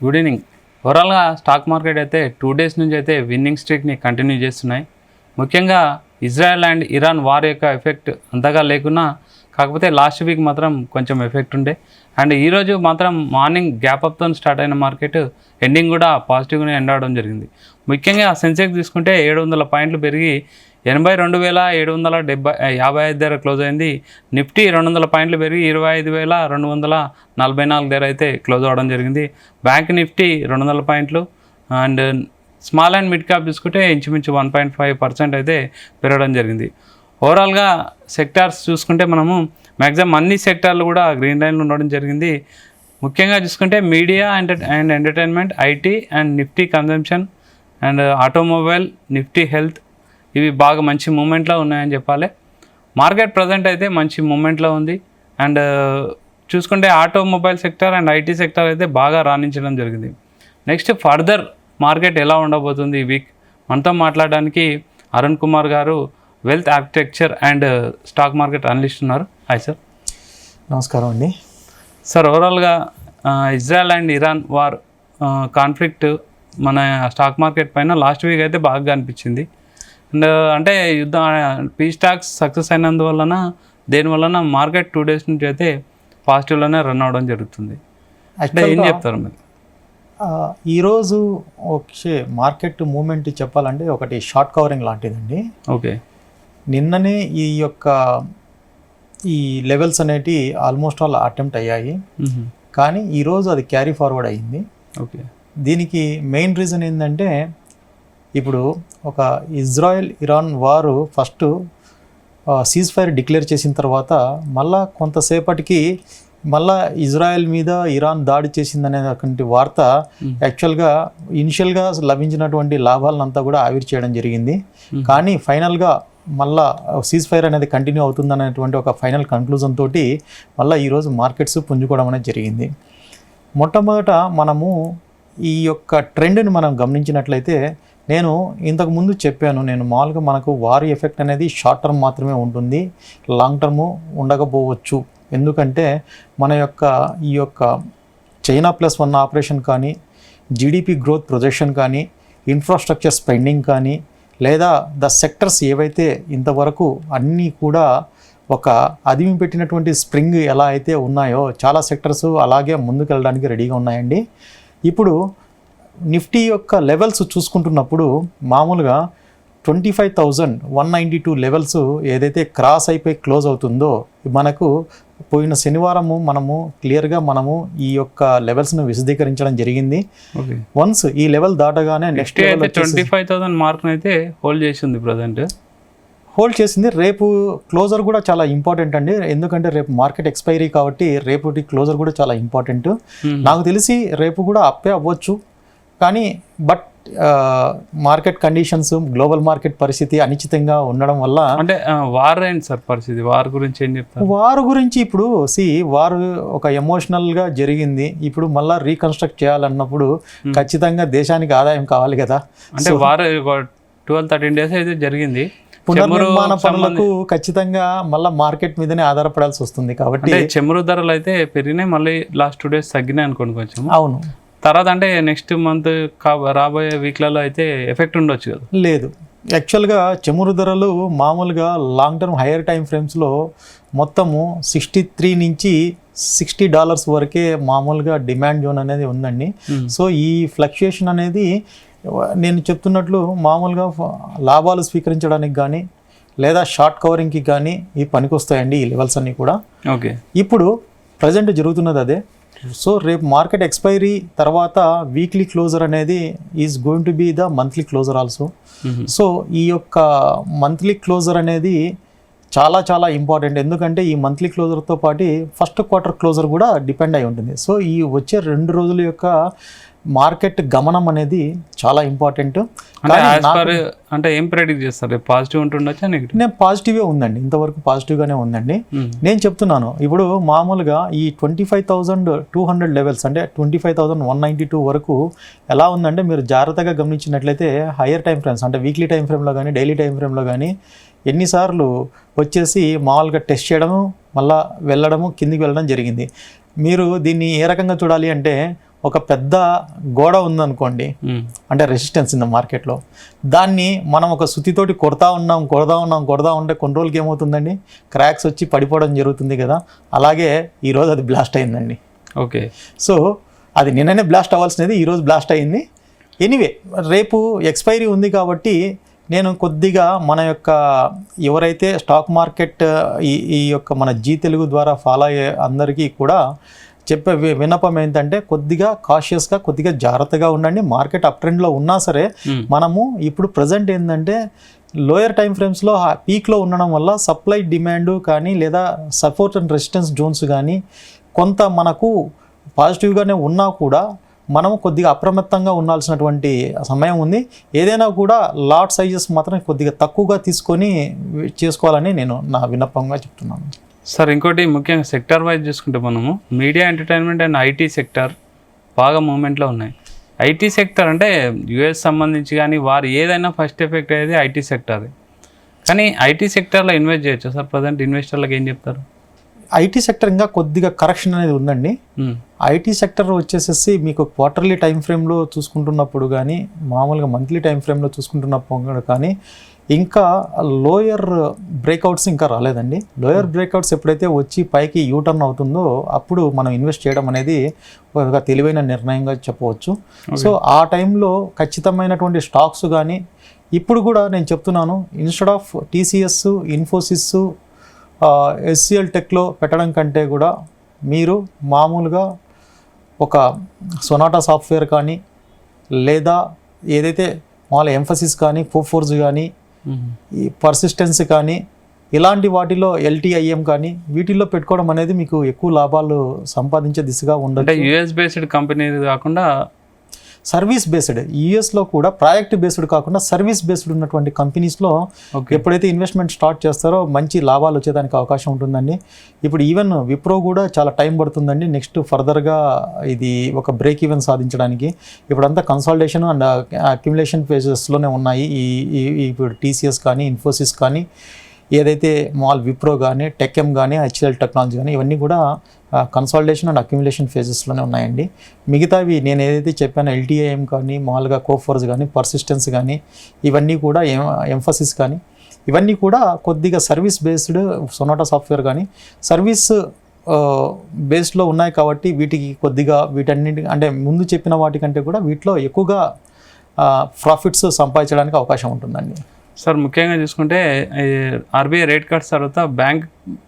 Good evening. ఓవరాల్గా stock market అయితే 2 days నుంచి అయితే విన్నింగ్ స్ట్రీక్ని కంటిన్యూ చేస్తున్నాయి. ముఖ్యంగా ఇజ్రాయెల్ అండ్ ఇరాన్ వార్ యొక్క ఎఫెక్ట్ అంతగా లేకున్నా కాకపోతే లాస్ట్ వీక్ మాత్రం కొంచెం ఎఫెక్ట్ ఉండే. అండ్ ఈరోజు మాత్రం మార్నింగ్ గ్యాప్ అప్తో స్టార్ట్ అయిన మార్కెట్ ఎండింగ్ కూడా పాజిటివ్గానే ఎండ్ అవడం జరిగింది. ముఖ్యంగా సెన్సెక్స్ తీసుకుంటే 700 పాయింట్లు పెరిగి 82,755 దగ్గర క్లోజ్ అయింది. నిఫ్టీ 200 పాయింట్లు పెరిగి 25,244 దగ్గర అయితే క్లోజ్ అవ్వడం జరిగింది. బ్యాంక్ నిఫ్టీ 200 పాయింట్లు and small and mid cap తీసుకుంటే ఇంచుమించు 1.5% అయితే పెరగడం జరిగింది. ఓవరాల్గా సెక్టార్స్ చూసుకుంటే మనము మ్యాక్సిమం అన్ని సెక్టార్లు కూడా గ్రీన్ లైన్లో ఉండడం జరిగింది. ముఖ్యంగా చూసుకుంటే media and entertainment, IT and Nifty consumption and automobile, Nifty health ఇవి బాగా మంచి మూమెంట్లో ఉన్నాయని చెప్పాలి. మార్కెట్ ప్రజెంట్ అయితే మంచి మూమెంట్లో ఉంది. అండ్ చూసుకుంటే automobile sector and IT sector అయితే బాగా రాణించడం జరిగింది. నెక్స్ట్ ఫర్దర్ మార్కెట్ ఎలా ఉండబోతుంది ఈ వీక్ మనతో మాట్లాడడానికి అరుణ్ కుమార్ గారు wealth architecture and stock market analyst ఉన్నారు. Hi sir. నమస్కారం అండి. సార్, ఓవరాల్గా Israel and Iran war conflict మన స్టాక్ మార్కెట్ పైన లాస్ట్ వీక్ అయితే బాగా అనిపించింది. అండ్ అంటే యుద్ధం పీస్ టాక్స్ సక్సెస్ అయినందువలన దేనివలన మార్కెట్ 2 డేస్ నుంచి అయితే పాజిటివ్లోనే రన్ అవ్వడం జరుగుతుంది. అంటే ఏం చెప్తారు మీరు? ఈరోజు ఓకే మార్కెట్ మూమెంట్ చెప్పాలంటే ఒకటి షార్ట్ కవరింగ్ లాంటిదండి. ఓకే, నిన్ననే ఈ లెవెల్స్ అనేటి ఆల్మోస్ట్ ఆల్ అటెంప్ట్ అయ్యాయి, కానీ ఈరోజు అది క్యారీ ఫార్వర్డ్ అయ్యింది. ఓకే, దీనికి మెయిన్ రీజన్ ఏంటంటే ఇప్పుడు ఒక ఇజ్రాయెల్ ఇరాన్ వారు ఫస్ట్ సీజ్ ఫైర్ డిక్లేర్ చేసిన తర్వాత మళ్ళా కొంతసేపటికి మళ్ళా ఇజ్రాయెల్ మీద ఇరాన్ దాడి చేసిందనేటువంటి వార్త యాక్చువల్గా ఇనిషియల్గా లభించినటువంటి లాభాలనంతా కూడా ఆవిరి చేయడం జరిగింది. కానీ ఫైనల్గా మళ్ళా సీజ్ ఫైర్ అనేది కంటిన్యూ అవుతుందనేటువంటి ఒక ఫైనల్ కన్క్లూజన్ తోటి మళ్ళీ ఈరోజు మార్కెట్స్ పుంజుకోవడం అనేది జరిగింది. మొట్టమొదట మనము ఈ యొక్క ట్రెండ్ని మనం గమనించినట్లయితే నేను ఇంతకుముందు చెప్పాను, నేను మామూలుగా మనకు వార్ ఎఫెక్ట్ అనేది షార్ట్ టర్మ్ మాత్రమే ఉంటుంది, లాంగ్ టర్ము ఉండకపోవచ్చు. ఎందుకంటే మన ఈ యొక్క చైనా +1 ఆపరేషన్ కానీ, జీడిపి గ్రోత్ ప్రొజెక్షన్ కానీ, ఇన్ఫ్రాస్ట్రక్చర్ స్పెండింగ్ కానీ, లేదా ద సెక్టర్స్ ఏవైతే ఇంతవరకు అన్నీ కూడా ఒక అదిమి పెట్టినటువంటి స్ప్రింగ్ ఎలా అయితే ఉన్నాయో చాలా సెక్టర్స్ అలాగే ముందుకు వెళ్ళడానికి రెడీగా ఉన్నాయండి. ఇప్పుడు నిఫ్టీ యొక్క లెవెల్స్ చూసుకుంటున్నప్పుడు మామూలుగా 25,192 లెవెల్స్ ఏదైతే క్రాస్ అయిపోయి క్లోజ్ అవుతుందో మనకు పోయిన శనివారము మనము క్లియర్గా ఈ యొక్క లెవెల్స్ను విశదీకరించడం జరిగింది. వన్స్ ఈ లెవెల్ దాటగానే నెక్స్ట్ 25,000 మార్క్ అయితే హోల్డ్ చేసింది, ప్రజెంట్ హోల్డ్ చేసింది. రేపు క్లోజర్ కూడా చాలా ఇంపార్టెంట్ అండి, ఎందుకంటే రేపు మార్కెట్ ఎక్స్పైరీ కాబట్టి రేపు క్లోజర్ కూడా చాలా ఇంపార్టెంట్. నాకు తెలిసి రేపు కూడా అప్పే అవ్వచ్చు, కానీ but market conditions, global market పరిస్థితి అనిశ్చితంగా ఉండడం వల్ల అంటే వార్ ఏంటి సార్ పరిస్థితి? వార్ గురించి ఏం చెప్తారు? వార్ గురించి ఇప్పుడు వార్ ఒక ఎమోషనల్గా జరిగింది. ఇప్పుడు మళ్ళీ రీకన్స్ట్రక్ట్ చేయాలన్నప్పుడు ఖచ్చితంగా దేశానికి ఆదాయం కావాలి కదా. అంటే వార్ 12-13 డేస్ అయితే జరిగింది. పునర్నిర్మాణ పనులకు ఖచ్చితంగా మళ్ళీ మార్కెట్ మీదనే ఆధారపడాల్సి వస్తుంది. కాబట్టి చెమురు ధరలు అయితే పెరిగినాయి, మళ్ళీ లాస్ట్ 2 డేస్ తగ్గినాయి అనుకోండి కొంచెం. అవును, తర్వాత అంటే నెక్స్ట్ మంత్ రాబోయే వీక్లలో అయితే ఎఫెక్ట్ ఉండొచ్చు కదా? లేదు, యాక్చువల్గా చెమురు ధరలు మామూలుగా లాంగ్ టర్మ్ హైయర్ టైం ఫ్రేమ్స్లో మొత్తము $63 నుంచి $60 వరకే మామూలుగా డిమాండ్ జోన్ అనేది ఉందండి. సో ఈ ఫ్లక్చుయేషన్ అనేది నేను చెప్తున్నట్లు మామూలుగా లాభాలు స్వీకరించడానికి కానీ లేదా షార్ట్ కవరింగ్కి కానీ ఈ పనికొస్తాయండి ఈ లెవెల్స్ అన్నీ కూడా. ఓకే, ఇప్పుడు ప్రజెంట్ జరుగుతున్నది అదే. సో రేపు మార్కెట్ ఎక్స్పైరీ తర్వాత వీక్లీ క్లోజర్ అనేది is going to be the monthly closure also. So ఈ యొక్క మంత్లీ క్లోజర్ అనేది చాలా చాలా ఇంపార్టెంట్, ఎందుకంటే ఈ మంత్లీ క్లోజర్తో పాటు ఫస్ట్ క్వార్టర్ క్లోజర్ కూడా డిపెండ్ అయి ఉంటుంది. సో ఈ వచ్చే 2 రోజుల యొక్క మార్కెట్ గమనం అనేది చాలా ఇంపార్టెంట్. అంటే ఏం ప్రెడిక్ట్ చేస్తారు? పాజిటివ్ ఉంటుండొచ్చా నెగిటివ్? నేను పాజిటివ్గా ఉందండి, ఇంతవరకు పాజిటివ్గానే ఉందండి. నేను చెప్తున్నాను ఇప్పుడు మామూలుగా ఈ 25,200 లెవెల్స్ అంటే 25,192 వరకు ఎలా ఉందంటే మీరు జాగ్రత్తగా గమనించినట్లయితే హయ్యర్ టైం ఫ్రేమ్స్ అంటే వీక్లీ టైం ఫ్రేమ్లో కానీ డైలీ టైం ఫ్రేమ్లో కానీ ఎన్నిసార్లు వచ్చేసి మామూలుగా టెస్ట్ చేయడము మళ్ళీ వెళ్ళడము కిందికి వెళ్ళడం జరిగింది. మీరు దీన్ని ఏ రకంగా చూడాలి అంటే ఒక పెద్ద గోడ ఉందనుకోండి, అంటే రెసిస్టెన్స్ ఇన్ ద మార్కెట్లో, దాన్ని మనం ఒక సుత్తితోటి కొడతా ఉన్నాం ఉంటే కొన్ని రోజులకి ఏమవుతుందండి, క్రాక్స్ వచ్చి పడిపోవడం జరుగుతుంది కదా. అలాగే ఈరోజు అది బ్లాస్ట్ అయిందండి. ఓకే, సో అది నిన్ననే బ్లాస్ట్ అవ్వాల్సినది ఈరోజు బ్లాస్ట్ అయింది. ఎనీవే, రేపు ఎక్స్పైరీ ఉంది కాబట్టి నేను కొద్దిగా మన యొక్క ఎవరైతే స్టాక్ మార్కెట్ ఈ యొక్క మన జీ తెలుగు ద్వారా ఫాలో అయ్యే అందరికీ కూడా చెప్పే విన్నపం ఏంటంటే కొద్దిగా కాషియస్గా, కొద్దిగా జాగ్రత్తగా ఉండండి. మార్కెట్ అప్ ట్రెండ్లో ఉన్నా సరే మనము ఇప్పుడు ప్రజెంట్ ఏంటంటే లోయర్ టైం ఫ్రేమ్స్లో పీక్లో ఉండడం వల్ల సప్లై డిమాండ్ కానీ లేదా సపోర్ట్ అండ్ రెసిస్టెన్స్ జోన్స్ కానీ కొంత మనకు పాజిటివ్గానే ఉన్నా కూడా మనము కొద్దిగా అప్రమత్తంగా ఉండాల్సినటువంటి సమయం ఉంది. ఏదైనా కూడా లాట్ సైజెస్ మాత్రం కొద్దిగా తక్కువగా తీసుకొని చేసుకోవాలని నేను నా విన్నపంగా చెప్తున్నాను. సార్, ఇంకోటి ముఖ్యంగా సెక్టార్ వైజ్ చూసుకుంటే మనము media, entertainment and IT sector బాగా మూమెంట్లో ఉన్నాయి. ఐటీ సెక్టర్ అంటే యుఎస్ సంబంధించి కానీ వారు ఏదైనా ఫస్ట్ ఎఫెక్ట్ అయ్యేది ఐటీ సెక్టర్. కానీ ఐటీ సెక్టర్లో ఇన్వెస్ట్ చేయొచ్చు సార్? ప్రజెంట్ ఇన్వెస్టర్లకు ఏం చెప్తారు? ఐటీ సెక్టర్ ఇంకా కొద్దిగా కరెక్షన్ అనేది ఉందండి. ఐటీ సెక్టర్ వచ్చేసేసి మీకు క్వార్టర్లీ టైం ఫ్రేమ్లో చూసుకుంటున్నప్పుడు కానీ మామూలుగా మంత్లీ టైం ఫ్రేమ్లో చూసుకుంటున్నప్పుడు కానీ ఇంకా లోయర్ బ్రేక్అవుట్స్ ఇంకా రాలేదండి. లోయర్ బ్రేక్అవుట్స్ ఎప్పుడైతే వచ్చి పైకి యూటర్న్ అవుతుందో అప్పుడు మనం ఇన్వెస్ట్ చేయడం అనేది ఒక తెలివైన నిర్ణయంగా చెప్పవచ్చు. సో ఆ టైంలో ఖచ్చితమైనటువంటి స్టాక్స్ కానీ ఇప్పుడు కూడా నేను చెప్తున్నాను, ఇన్స్టెడ్ ఆఫ్ టీసీఎస్, ఇన్ఫోసిస్, ఎస్సీఎల్ టెక్లో పెట్టడం కంటే కూడా మీరు మామూలుగా ఒక సొనాటా సాఫ్ట్వేర్ కానీ లేదా ఏదైతే వాళ్ళ ఎంఫసిస్ కానీ, కోఫోర్జ్ కానీ, ఈ పర్సిస్టెన్స్ కానీ ఇలాంటి వాటిలో ఎల్టీఐఎం కానీ వీటిల్లో పెట్టుకోవడం అనేది మీకు ఎక్కువ లాభాలు సంపాదించే దిశగా ఉండదు. అంటే యూఎస్ బేస్డ్ కంపెనీ కాకుండా సర్వీస్ బేస్డ్, యూఎస్లో కూడా ప్రాజెక్ట్ బేస్డ్ కాకుండా సర్వీస్ బేస్డ్ ఉన్నటువంటి కంపెనీస్లో ఎప్పుడైతే ఇన్వెస్ట్మెంట్ స్టార్ట్ చేస్తారో మంచి లాభాలు వచ్చేదానికి అవకాశం ఉంటుందండి. ఇప్పుడు ఈవెన్ విప్రో కూడా చాలా టైం పడుతుందండి నెక్స్ట్ ఫర్దర్గా ఇది ఒక బ్రేక్ ఈవెన్ సాధించడానికి. ఇప్పుడంతా కన్సాలిడేషన్ అండ్ అక్యుములేషన్ ఫేజెస్లోనే ఉన్నాయి. ఇప్పుడు టీసీఎస్ కానీ, ఇన్ఫోసిస్ కానీ, ఏదైతే మాల్ విప్రో కానీ, టెక్ఎం కానీ, హెచ్ఎల్ టెక్నాలజీ కానీ ఇవన్నీ కూడా కన్సాలిడేషన్ అండ్ అక్యుములేషన్ ఫేజెస్లోనే ఉన్నాయండి. మిగతావి నేను ఏదైతే చెప్పానో ఎల్టీఐఎం కానీ, మామూలుగా కోఫోర్స్ కానీ, పర్సిస్టెన్స్ కానీ ఇవన్నీ కూడా ఎంఫసిస్ కానీ ఇవన్నీ కూడా కొద్దిగా సర్వీస్ బేస్డ్, సొనాటా సాఫ్ట్వేర్ కానీ సర్వీస్ బేస్డ్లో ఉన్నాయి కాబట్టి వీటికి కొద్దిగా వీటన్నిటి అంటే ముందు చెప్పిన వాటికంటే కూడా వీటిలో ఎక్కువగా ప్రాఫిట్స్ సంపాదించడానికి అవకాశం ఉంటుందండి. సార్, ముఖ్యంగా చూసుకుంటే ఆర్బీఐ రేట్ కట్స్ తర్వాత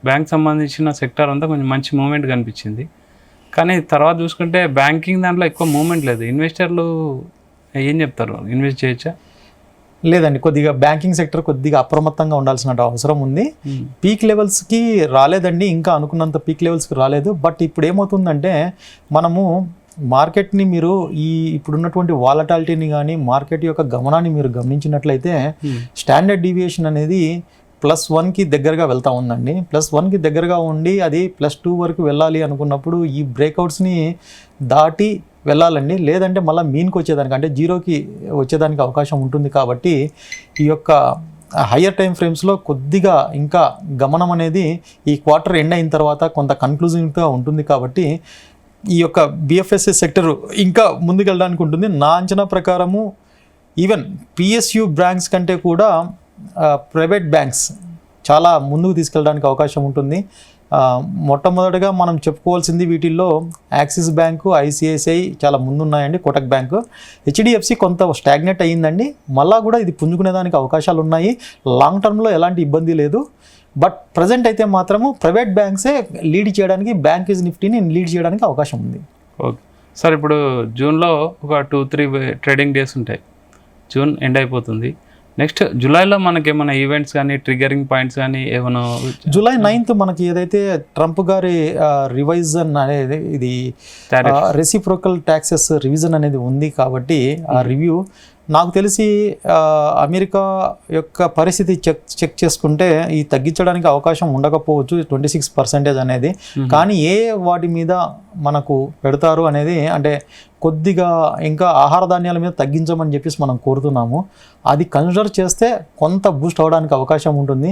బ్యాంక్ సంబంధించిన సెక్టర్ అంతా కొంచెం మంచి మూమెంట్ కనిపించింది. కానీ తర్వాత చూసుకుంటే బ్యాంకింగ్ దాంట్లో ఎక్కువ మూమెంట్ లేదు. ఇన్వెస్టర్లు ఏం చెప్తారు? ఇన్వెస్ట్ చేయొచ్చా? లేదండి, కొద్దిగా బ్యాంకింగ్ సెక్టర్ కొద్దిగా అప్రమత్తంగా ఉండాల్సిన అవసరం ఉంది. పీక్ లెవెల్స్కి రాలేదండి, ఇంకా అనుకున్నంత పీక్ లెవెల్స్కి రాలేదు. బట్ ఇప్పుడు ఏమవుతుందంటే మనము మార్కెట్ని మీరు ఇప్పుడున్నటువంటి వాలటాలిటీని కానీ మార్కెట్ యొక్క గమనాన్ని మీరు గమనించినట్లయితే స్టాండర్డ్ డీవియేషన్ అనేది +1కి దగ్గరగా వెళ్తూ ఉందండి. +1కి దగ్గరగా ఉండి అది +2 వరకు వెళ్ళాలి అనుకున్నప్పుడు ఈ బ్రేక్అవుట్స్ని దాటి వెళ్ళాలండి. లేదంటే మళ్ళీ మీన్కి వచ్చేదానికి అంటే జీరోకి వచ్చేదానికి అవకాశం ఉంటుంది. కాబట్టి ఈ యొక్క హయ్యర్ టైం ఫ్రేమ్స్లో కొద్దిగా ఇంకా గమనం అనేది ఈ క్వార్టర్ ఎండ్ అయిన తర్వాత కొంత కన్క్లూజివ్గా ఉంటుంది. కాబట్టి ఈ యొక్క బిఎఫ్ఎస్ఐ సెక్టర్ ఇంకా ముందుకెళ్ళడానికి ఉంటుంది. నా అంచనా ప్రకారము ఈవెన్ పిఎస్యు బ్యాంక్స్ కంటే కూడా ప్రైవేట్ బ్యాంక్స్ చాలా ముందుకు తీసుకెళ్ళడానికి అవకాశం ఉంటుంది. మొట్టమొదటిగా మనం చెప్పుకోవాల్సింది వీటిల్లో యాక్సిస్ బ్యాంకు, ఐసిఐసిఐ చాలా ముందున్నాయండి. కోటక్ బ్యాంకు, హెచ్డిఎఫ్సి కొంత స్టాగ్నెట్ అయ్యిందండి. మళ్ళా కూడా ఇది పుంజుకునేదానికి అవకాశాలు ఉన్నాయి. లాంగ్ టర్మ్లో ఎలాంటి ఇబ్బంది లేదు. బట్ ప్రజెంట్ అయితే మాత్రము ప్రైవేట్ బ్యాంక్సే లీడ్ చేయడానికి, బ్యాంక్ ఈజ్ నిఫ్టీని లీడ్ చేయడానికి అవకాశం ఉంది. ఓకే సార్, ఇప్పుడు జూన్లో ఒక 2-3 ట్రేడింగ్ డేస్ ఉంటాయి. జూన్ ఎండ్ అయిపోతుంది. నెక్స్ట్ జూలైలో మనకి ఏమైనా ఈవెంట్స్ కానీ ట్రిగరింగ్ పాయింట్స్ కానీ ఏమైనా? జూలై 9th మనకి ఏదైతే ట్రంప్ గారి రివైజన్ అనేది ఇది రెసిప్రోకల్ ట్యాక్సెస్ రివిజన్ అనేది ఉంది. కాబట్టి ఆ రివ్యూ నాకు తెలిసి అమెరికా యొక్క పరిస్థితి చెక్ చేసుకుంటే ఈ తగ్గించడానికి అవకాశం ఉండకపోవచ్చు 26% అనేది. కానీ వాటి మీద మనకు పెడతారు అనేది అంటే కొద్దిగా ఇంకా ఆహార ధాన్యాల మీద తగ్గించమని చెప్పేసి మనం కోరుతున్నాము. అది కన్సిడర్ చేస్తే కొంత బూస్ట్ అవడానికి అవకాశం ఉంటుంది.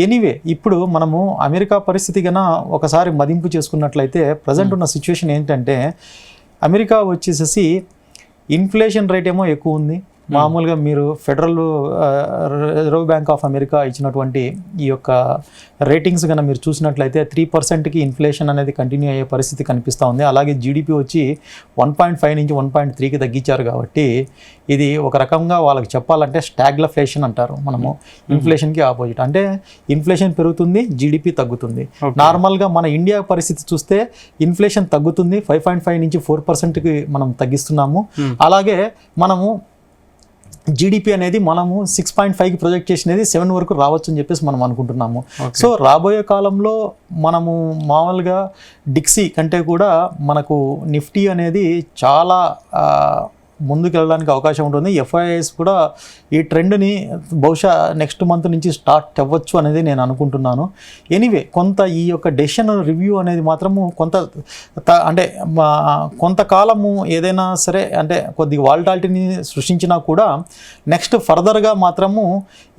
ఎనీవే, ఇప్పుడు మనము అమెరికా పరిస్థితి కన్నా ఒకసారి మదింపు చేసుకున్నట్లయితే ప్రజెంట్ ఉన్న సిచ్యువేషన్ ఏంటంటే అమెరికా వచ్చేసేసి ఇన్ఫ్లేషన్ రేట్ ఏమో ఎక్కువ ఉంది. మామూలుగా మీరు federal reserve bank of America ఇచ్చినటువంటి ఈ యొక్క రేటింగ్స్ కన్నా మీరు చూసినట్లయితే 3%కి ఇన్ఫ్లేషన్ అనేది కంటిన్యూ అయ్యే పరిస్థితి కనిపిస్తూ ఉంది. అలాగే జీడిపి వచ్చి 1.5 నుంచి 1.3కి తగ్గించారు కాబట్టి ఇది ఒక రకంగా వాళ్ళకి చెప్పాలంటే స్టాగ్ఫ్లేషన్ అంటారు మనము, ఇన్ఫ్లేషన్కి ఆపోజిట్. అంటే ఇన్ఫ్లేషన్ పెరుగుతుంది, జీడిపి తగ్గుతుంది. నార్మల్గా మన ఇండియా పరిస్థితి చూస్తే ఇన్ఫ్లేషన్ తగ్గుతుంది, 5.5 నుంచి 4%కి మనం తగ్గిస్తున్నాము. అలాగే మనము జీడిపి అనేది మనము 6.5కి ప్రొజెక్ట్ చేసినది 7 వరకు రావచ్చు అని చెప్పేసి మనం అనుకుంటున్నాము. సో రాబోయే కాలంలో మనము మామూలుగా డిక్సీ కంటే కూడా మనకు నిఫ్టీ అనేది చాలా ముందుకు వెళ్ళడానికి అవకాశం ఉంటుంది. ఎఫ్ఐఐస్ కూడా ఈ ట్రెండ్ని బహుశా నెక్స్ట్ మంత్ నుంచి స్టార్ట్ అవ్వచ్చు అనేది నేను అనుకుంటున్నాను. ఎనీవే కొంత ఈ యొక్క డెసిషన్ రివ్యూ అనేది మాత్రము అంటే కొంతకాలము ఏదైనా సరే అంటే కొద్దిగా వాలటాలిటీని సృష్టించినా కూడా నెక్స్ట్ ఫర్దర్గా మాత్రము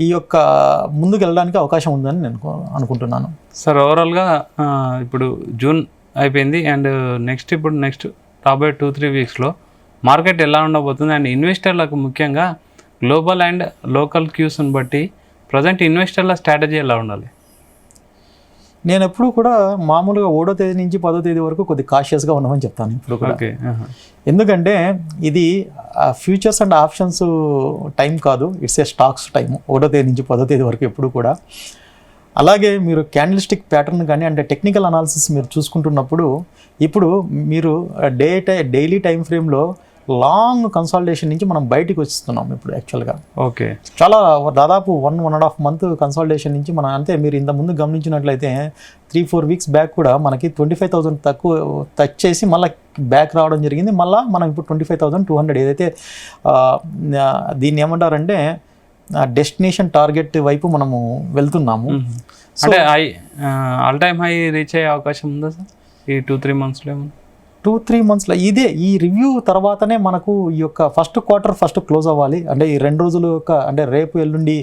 ఈ యొక్క ముందుకు వెళ్ళడానికి అవకాశం ఉందని నేను అనుకుంటున్నాను. సార్ ఓవరాల్గా ఇప్పుడు జూన్ అయిపోయింది అండ్ నెక్స్ట్ రాబోయే 2-3 వీక్స్లో మార్కెట్ ఎలా ఉండబోతుంది అండ్ ఇన్వెస్టర్లకు ముఖ్యంగా గ్లోబల్ అండ్ లోకల్ క్యూస్ని బట్టి ప్రజెంట్ ఇన్వెస్టర్ల స్ట్రాటజీ ఎలా ఉండాలి? నేను ఎప్పుడు కూడా మామూలుగా 1వ తేదీ నుంచి 10వ తేదీ వరకు కొద్దిగా కాషియస్గా ఉన్నామని చెప్తాను ఇప్పుడు కూడా. ఎందుకంటే ఇది ఫ్యూచర్స్ అండ్ ఆప్షన్స్ టైం కాదు, ఇట్స్ ఏ స్టాక్స్ టైం. 1వ తేదీ నుంచి 10వ తేదీ వరకు ఎప్పుడు కూడా. అలాగే మీరు క్యాండిల్స్టిక్ ప్యాటర్న్ కానీ అంటే టెక్నికల్ అనాలిసిస్ మీరు చూసుకుంటున్నప్పుడు ఇప్పుడు మీరు డైలీ టైం ఫ్రేమ్లో లాంగ్ కన్సాలిడేషన్ నుంచి మనం బయటికి వస్తున్నాం ఇప్పుడు యాక్చువల్గా. ఓకే, చాలా దాదాపు 1.5 మంత్ కన్సాలిడేషన్ నుంచి మనం అంతే. మీరు ఇంతకుముందు గమనించినట్లయితే 3-4 వీక్స్ బ్యాక్ కూడా మనకి 25,000 తక్కువ టచ్ చేసి మళ్ళీ బ్యాక్ రావడం జరిగింది. మళ్ళీ మనం ఇప్పుడు 25,200 ఏదైతే దీన్ని ఏమంటారంటే డెస్టినేషన్ టార్గెట్ వైపు మనము వెళ్తున్నాము. అంటే ఆల్ టైమ్ హై రీచ్ అయ్యే అవకాశం ఉందా సార్ ఈ 2-3 మంత్స్లో? 2-3 మంత్స్లో ఇదే ఈ రివ్యూ తర్వాతనే మనకు ఈ యొక్క ఫస్ట్ క్వార్టర్ క్లోజ్ అవ్వాలి. అంటే ఈ 2 రోజుల యొక్క అంటే రేపు ఎల్లుండి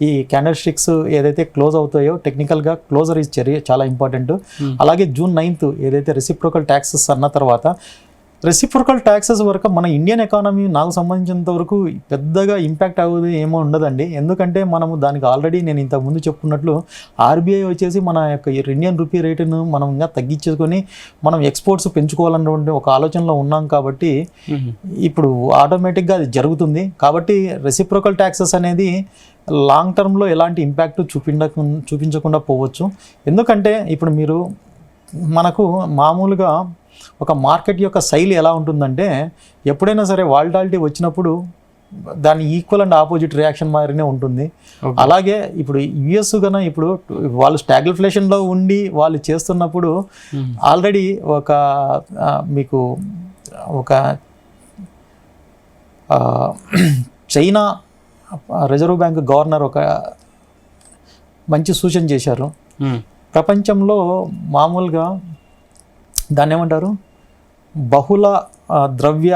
ఈ క్యాండిల్ స్టిక్స్ ఏదైతే క్లోజ్ అవుతాయో టెక్నికల్గా క్లోజర్ ఇస్ చాలా ఇంపార్టెంట్. అలాగే June 9th ఏదైతే రెసిప్రోకల్ ట్యాక్సెస్ అన్న తర్వాత రెసిప్రోకల్ ట్యాక్సెస్ వరకు మన ఇండియన్ ఎకానమీ నాకు సంబంధించినంత వరకు పెద్దగా ఇంపాక్ట్ అవ్వదు ఏమో ఉండదండి. ఎందుకంటే మనము దానికి ఆల్రెడీ నేను ఇంతకుముందు చెప్పుకున్నట్లు ఆర్బీఐ వచ్చేసి మన యొక్క ఇండియన్ రూపీ రేటును మనం ఇంకా తగ్గించుకొని మనం ఎక్స్పోర్ట్స్ పెంచుకోవాలన్నటువంటి ఒక ఆలోచనలో ఉన్నాం కాబట్టి ఇప్పుడు ఆటోమేటిక్గా అది జరుగుతుంది. కాబట్టి రెసిప్రోకల్ ట్యాక్సెస్ అనేది లాంగ్ టర్మ్లో ఎలాంటి ఇంపాక్ట్ చూపించకుండా పోవచ్చు. ఎందుకంటే ఇప్పుడు మీరు మనకు మామూలుగా ఒక మార్కెట్ యొక్క శైలి ఎలా ఉంటుందంటే ఎప్పుడైనా సరే వాలటాలిటీ వచ్చినప్పుడు దాని ఈక్వల్ అండ్ ఆపోజిట్ రియాక్షన్ మాదిరినే ఉంటుంది. అలాగే ఇప్పుడు యుఎస్ కన్నా ఇప్పుడు వాళ్ళు స్టాగ్ఫ్లేషన్లో ఉండి వాళ్ళు చేస్తున్నప్పుడు ఆల్రెడీ మీకు ఒక చైనా రిజర్వ్ బ్యాంక్ గవర్నర్ ఒక మంచి సూచన చేశారు. ప్రపంచంలో మామూలుగా దాన్ని ఏమంటారు బహుళ ద్రవ్య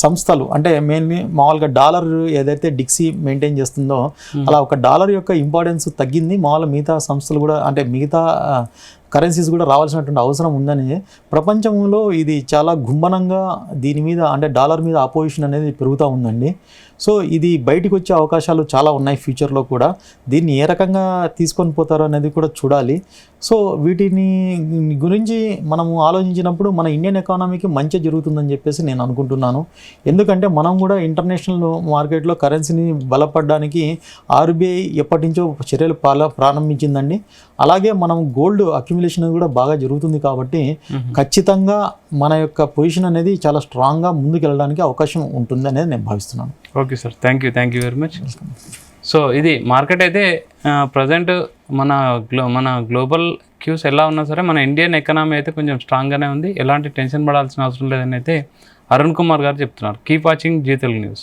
సంస్థలు అంటే మెయిన్లీ మామూలుగా డాలర్ ఏదైతే డిక్సీ మెయింటైన్ చేస్తుందో అలా ఒక డాలర్ యొక్క ఇంపార్టెన్స్ తగ్గింది. మామూలుగా మిగతా సంస్థలు కూడా అంటే మిగతా కరెన్సీస్ కూడా రావాల్సినటువంటి అవసరం ఉందని ప్రపంచంలో ఇది చాలా గుంభనంగా దీని మీద అంటే డాలర్ మీద ఆపోజిషన్ అనేది పెరుగుతూ ఉందండి. సో ఇది బయటికి వచ్చే అవకాశాలు చాలా ఉన్నాయి ఫ్యూచర్లో కూడా. దీన్ని ఏ రకంగా తీసుకొని పోతారో అనేది కూడా చూడాలి. సో వీటిని గురించి మనము ఆలోచించినప్పుడు మన ఇండియన్ ఎకానమీకి మంచి జరుగుతుందని చెప్పేసి నేను అనుకుంటున్నాను. ఎందుకంటే మనం కూడా ఇంటర్నేషనల్ మార్కెట్లో కరెన్సీని బలపడడానికి ఆర్బీఐ ఎప్పటి నుంచో చర్యలు ప్రారంభించిందండి. అలాగే మనం గోల్డ్ అక్యుములేషన్ కూడా బాగా జరుగుతుంది కాబట్టి ఖచ్చితంగా మన యొక్క పొజిషన్ అనేది చాలా స్ట్రాంగ్గా ముందుకు వెళ్ళడానికి అవకాశం ఉంటుంది అనేది నేను భావిస్తున్నాను. Okay sir, thank you very much. So ఇది మార్కెట్ అయితే ప్రజెంట్ మన గ్లోబల్ క్యూస్ ఎలా ఉన్నా సరే మన ఇండియన్ ఎకనామీ అయితే కొంచెం స్ట్రాంగ్గానే ఉంది. ఎలాంటి టెన్షన్ పడాల్సిన అవసరం లేదని అయితే అరుణ్ కుమార్ గారు చెప్తున్నారు. Keep watching Zee Telugu news.